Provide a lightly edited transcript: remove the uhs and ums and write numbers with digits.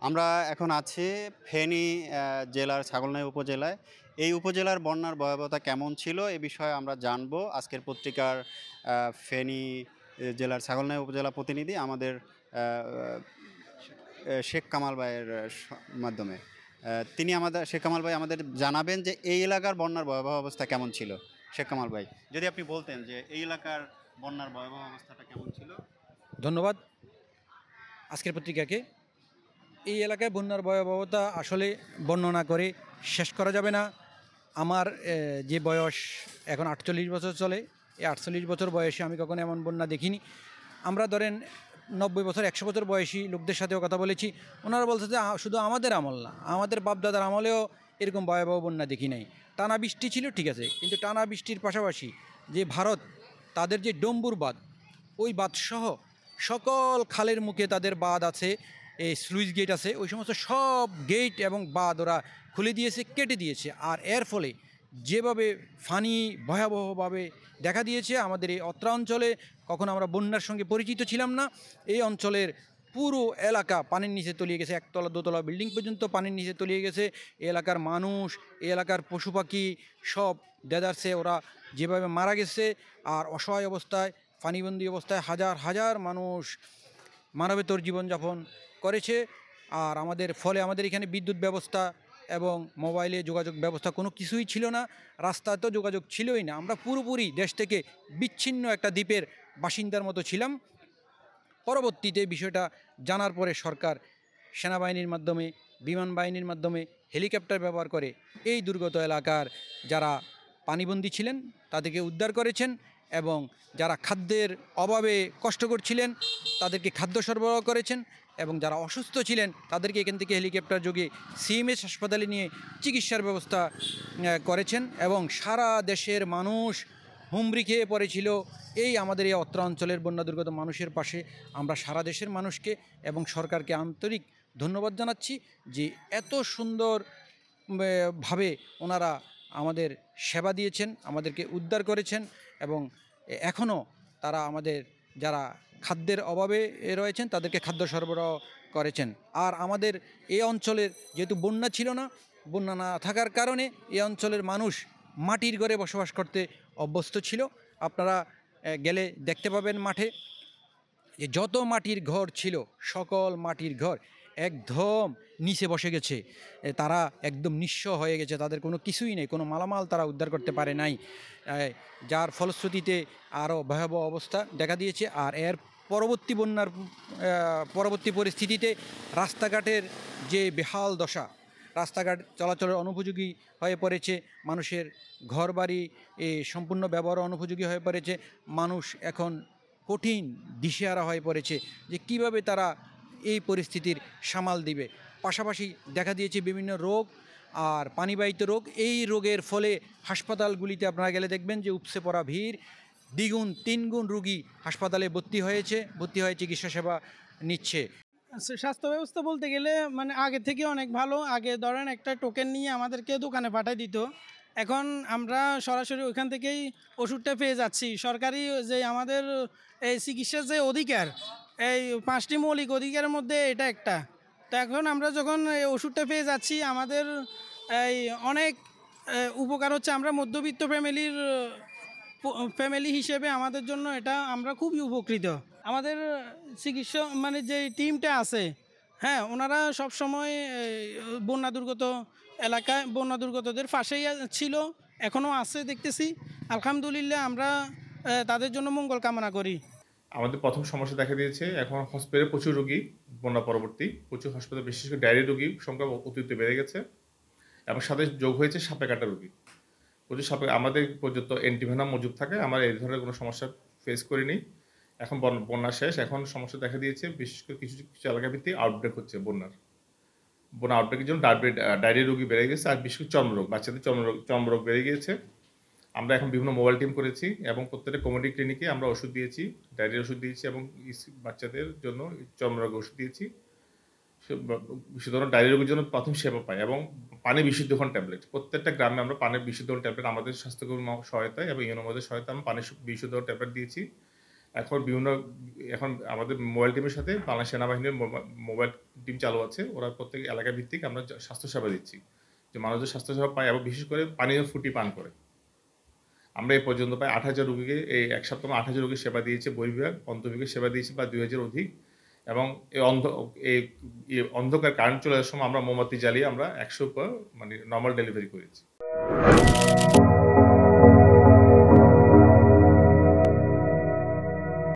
আমরা এখন আছি ফেনী জেলার ছাগলনাইয়া উপজেলায়। এই উপজেলার বন্যার ভয়াবহতা কেমন ছিল এ বিষয়ে আমরা জানবো আজকের পত্রিকার ফেনী জেলার ছাগলনাইয়া উপজেলা প্রতিনিধি আমাদের শেখ কামাল ভাইয়ের মাধ্যমে। শেখ কামাল ভাই আমাদের জানাবেন যে এই এলাকার বন্যার ভয়াবহ অবস্থা কেমন ছিল। শেখ কামাল ভাই, যদি আপনি বলতেন যে এই এলাকার বন্যার ভয়াবহ অবস্থাটা কেমন ছিল। ধন্যবাদ আজকের পত্রিকাকে। এই এলাকায় বন্যার ভয়াবহতা আসলে বর্ণনা করে শেষ করা যাবে না। আমার যে বয়স এখন 48 বছর চলে, এই 48 বছর বয়সে আমি কখনো এমন বন্যা দেখিনি। আমরা ধরেন 90 বছর 100 বছর বয়সী লোকদের সাথেও কথা বলেছি, ওনারা বলছে যে শুধু আমাদের আমল না, আমাদের বাপদাদার আমলেও এরকম ভয়াবহ বন্যা দেখি নাই। টানা বৃষ্টি ছিল ঠিক আছে, কিন্তু টানা বৃষ্টির পাশাপাশি যে ভারত তাদের যে ডম্বুর বাঁধ, ওই বাঁধসহ সকল খালের মুখে তাদের বাঁধ আছে, এই স্লুইস গেট আছে, ওই সমস্ত সব গেট এবং বাঁধ ওরা খুলে দিয়েছে, কেটে দিয়েছে। আর এর ফলে যেভাবে ফানি ভয়াবহভাবে দেখা দিয়েছে আমাদের এই অত্র অঞ্চলে, কখনো আমরা বন্যার সঙ্গে পরিচিত ছিলাম না। এই অঞ্চলের পুরো এলাকা পানির নিচে তলিয়ে গেছে, একতলা দোতলা বিল্ডিং পর্যন্ত পানির নিচে তলিয়ে গেছে। এই এলাকার মানুষ, এই এলাকার পশু পাখি সব দেদারসে ওরা যেভাবে মারা গেছে। আর অসহায় অবস্থায়, পানিবন্দী অবস্থায় হাজার হাজার মানুষ মানবেতর জীবনযাপন করেছে। আর আমাদের এখানে বিদ্যুৎ ব্যবস্থা এবং মোবাইলে যোগাযোগ ব্যবস্থা কোনো কিছুই ছিল না, রাস্তায় তো যোগাযোগ ছিলই না। আমরা পুরোপুরি দেশ থেকে বিচ্ছিন্ন একটা দ্বীপের বাসিন্দার মতো ছিলাম। পরবর্তীতে বিষয়টা জানার পরে সরকার সেনাবাহিনীর মাধ্যমে, বিমান বাহিনীর মাধ্যমে হেলিকপ্টার ব্যবহার করে এই দুর্গত এলাকার যারা পানিবন্দী ছিলেন তাদেরকে উদ্ধার করেছেন, এবং যারা খাদ্যের অভাবে কষ্ট করছিলেন তাদেরকে খাদ্য সরবরাহ করেছেন, এবং যারা অসুস্থ ছিলেন তাদেরকে এখান থেকে হেলিকপ্টার যোগে সিএমএস হাসপাতালে নিয়ে চিকিৎসার ব্যবস্থা করেছেন। এবং সারা দেশের মানুষ হুমড়ি খেয়ে পড়েছিল এই আমাদের এই অত্র অঞ্চলের বন্যা দুর্গত মানুষের পাশে। আমরা সারা দেশের মানুষকে এবং সরকারকে আন্তরিক ধন্যবাদ জানাচ্ছি যে এত সুন্দর ভাবে ওনারা আমাদের সেবা দিয়েছেন, আমাদেরকে উদ্ধার করেছেন, এবং এখনও তারা আমাদের যারা খাদ্যের অভাবে রয়েছেন তাদেরকে খাদ্য সরবরাহ করেছেন। আর আমাদের এই অঞ্চলের যেহেতু বন্যা ছিল না, বন্যা না থাকার কারণে এই অঞ্চলের মানুষ মাটির ঘরে বসবাস করতে অভ্যস্ত ছিল। আপনারা গেলে দেখতে পাবেন মাঠে যে যত মাটির ঘর ছিল সকল মাটির ঘর একদম নিচে বসে গেছে। তারা একদম নিঃস্ব হয়ে গেছে, তাদের কোনো কিছুই নেই, কোনো মালামাল তারা উদ্ধার করতে পারে নাই। যার ফলশ্রুতিতে আরও ভয়াবহ অবস্থা দেখা দিয়েছে। আর এর পরবর্তী বন্যার পরবর্তী পরিস্থিতিতে রাস্তাঘাটের যে বেহাল দশা, রাস্তাঘাট চলাচলের অনুপযোগী হয়ে পড়েছে, মানুষের ঘরবাড়ি সম্পূর্ণ ব্যবহার অনুপযোগী হয়ে পড়েছে। মানুষ এখন কঠিন দিশেহারা হয়ে পড়েছে যে কিভাবে তারা এই পরিস্থিতির সামাল দিবে। পাশাপাশি দেখা দিয়েছে বিভিন্ন রোগ আর পানিবাহিত রোগ। এই রোগের ফলে হাসপাতালগুলিতে আপনারা গেলে দেখবেন যে উপসে পড়া ভিড়, দ্বিগুণ তিনগুণ রুগী হাসপাতালে ভর্তি হয়ে চিকিৎসা সেবা নিচ্ছে। স্বাস্থ্য ব্যবস্থা বলতে গেলে মানে আগে থেকে অনেক ভালো। আগে ধরেন একটা টোকেন নিয়ে আমাদেরকে দোকানে পাঠিয়ে দিত, এখন আমরা সরাসরি ওইখান থেকেই ওষুধটা পেয়ে যাচ্ছি। সরকারি যে আমাদের এই চিকিৎসার যে অধিকার, এই 5টি মৌলিক অধিকারের মধ্যে এটা একটা। তো এখন আমরা যখন এই ওষুধটা পেয়ে যাচ্ছি আমাদের এই অনেক উপকার হচ্ছে। আমরা মধ্যবিত্ত ফ্যামিলি হিসেবে আমাদের জন্য এটা আমরা খুবই উপকৃত। আমাদের চিকিৎসা মানে যে টিমটা আছে, হ্যাঁ, ওনারা সবসময় বন্যা দুর্গত এলাকায় বন্যা দুর্গতদের পাশেই ছিল, এখনও আছে দেখতেছি। আলহামদুলিল্লাহ, আমরা তাদের জন্য মঙ্গল কামনা করি। আমাদের প্রথম সমস্যা দেখা দিয়েছে, এখন হসপিটালে প্রচুর রোগী, বন্যা পরবর্তী প্রচুর হাসপাতাল, বিশেষ করে ডায়রিয়া রোগীর সংখ্যা অতিরিক্ত বেড়ে গেছে, এবং সাথে যোগ হয়েছে সাপে কাটা রোগী। প্রচুর সাপে, আমাদের পর্যন্ত অ্যান্টিভেনাম মজুদ থাকে, আমরা এই ধরনের কোনো সমস্যা ফেস করিনি। এখন বন্যা শেষ, এখন সমস্যা দেখা দিয়েছে বিশেষ করে কিছু কিছু এলাকা ভিত্তিক আউটব্রেক হচ্ছে। বন্যা আউটব্রেকের জন্য ডায়রিয়া রোগী বেড়ে গেছে, আর বিশেষ করে চর্মরোগ, বাচ্চাদের চর্মরোগ বেড়ে গিয়েছে। আমরা এখন বিভিন্ন মোবাইল টিম করেছি এবং প্রত্যেকটা কমিউনিটি ক্লিনিকে আমরা ওষুধ দিয়েছি, ডায়রিয়ার ওষুধ দিয়েছি, এবং বাচ্চাদের জন্য চর্মরোগের ওষুধ দিয়েছি। বিশুদ্ধ ডায়রিয়া রোগের জন্য প্রথম সেবা পায়, এবং পানি বিশুদ্ধকরণ ট্যাবলেট প্রত্যেকটা গ্রামে আমরা পানির বিশুদ্ধকরণ ট্যাবলেট আমাদের স্বাস্থ্যকর্মী সহায়তায় এবং ইউনোমদের সহায়তায় আমরা পানি বিশুদ্ধকরণ ট্যাবলেট দিয়েছি, এখন আমাদের মোবাইল টিমের সাথে বাংলাদেশ সেনাবাহিনীর মোবাইল টিম চালু আছে। ওরা প্রত্যেক এলাকা ভিত্তিক আমরা স্বাস্থ্যসেবা দিচ্ছি, যে মানুষদের স্বাস্থ্যসেবা পায় এবং বিশেষ করে পানীয় ফুটি পান করে। আমরা এই পর্যন্ত প্রায় 8,000 রোগীকে এই 1 সপ্তাহে 8,000 রোগীর সেবা দিয়েছে বহির্বিভাগ, অন্তর্বিভাগের সেবা দিয়েছে প্রায় 2,000 অধিক। এবং এই অন্ধকার কারেন্ট চলে যাওয়ার সময় আমরা মোমবাতি জ্বালিয়ে আমরা 100 মানে নর্মাল ডেলিভারি করেছি।